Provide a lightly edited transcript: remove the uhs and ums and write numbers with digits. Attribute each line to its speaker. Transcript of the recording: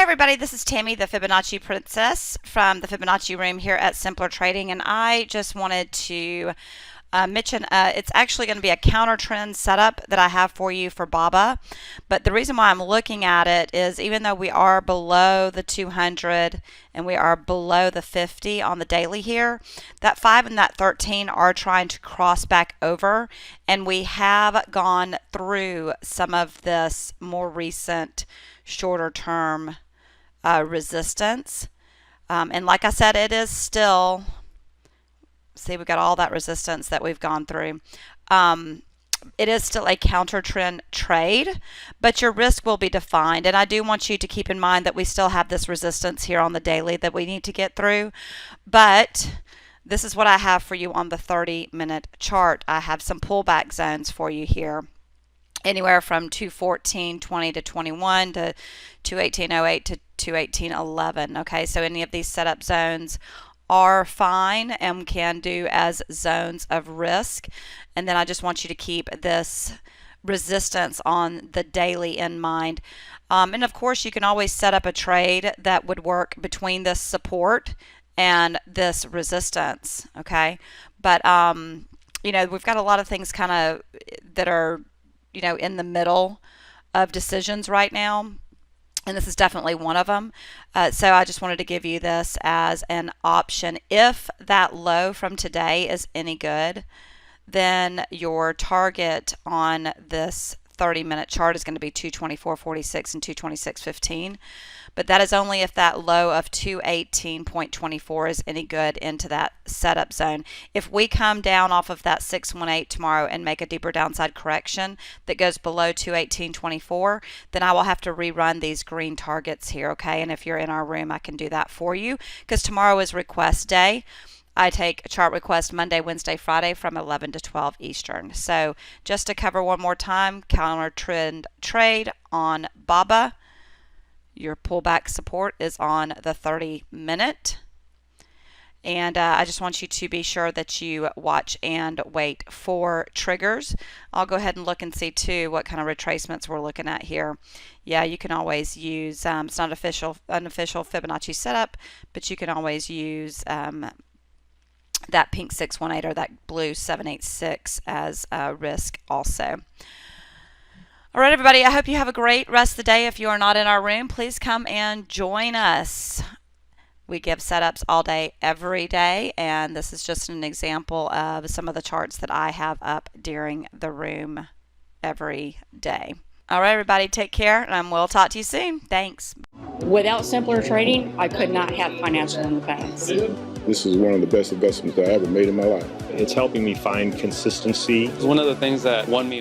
Speaker 1: everybody, this is Tammy, the Fibonacci Princess from the Fibonacci Room here at Simpler Trading, and I just wanted to mention it's actually going to be a counter trend setup that I have for you for BABA. But the reason why I'm looking at it is even though we are below the 200 and we are below the 50 on the daily here, that 5 and that 13 are trying to cross back over, and we have gone through some of this more recent shorter term resistance. And like I said, it is still, see, we've got all that resistance that we've gone through. It is still a counter trend trade, but your risk will be defined. And I do want you to keep in mind that we still have this resistance here on the daily that we need to get through. But this is what I have for you on the 30-minute chart. I have some pullback zones for you here. Anywhere from 214.20 to 21 to 218.08 to 218.11. Okay, so any of these setup zones are fine and can do as zones of risk. And then I just want you to keep this resistance on the daily in mind. And of course, you can always set up a trade that would work between this support and this resistance. Okay, but you know, we've got a lot of things kind of that are, you know, in the middle of decisions right now, and this is definitely one of them. So I just wanted to give you this as an option. If that low from today is any good, then your target on this 30-minute chart is going to be 224.46 and 226.15. But that is only if that low of 218.24 is any good into that setup zone. If we come down off of that 618 tomorrow and make a deeper downside correction that goes below 218.24, then I will have to rerun these green targets here, okay? And if you're in our room, I can do that for you, because tomorrow is request day. I take a chart request Monday, Wednesday, Friday from 11 to 12 Eastern. So just to cover one more time, counter trend trade on BABA. Your pullback support is on the 30-minute. And I just want you to be sure that you watch and wait for triggers. I'll go ahead and look and see too what kind of retracements we're looking at here. Yeah, you can always use, it's not unofficial Fibonacci setup, but you can always use that pink 618 or that blue 786 as a risk also. All right, everybody, I hope you have a great rest of the day. If you are not in our room, please come and join us. We give setups all day, every day, and this is just an example of some of the charts that I have up during the room every day. All right, everybody, take care, and we'll talk to you soon. Thanks.
Speaker 2: Without Simpler Trading, I could not have financial independence.
Speaker 3: This is one of the best investments I ever made in my life.
Speaker 4: It's helping me find consistency.
Speaker 5: It's one of the things that won me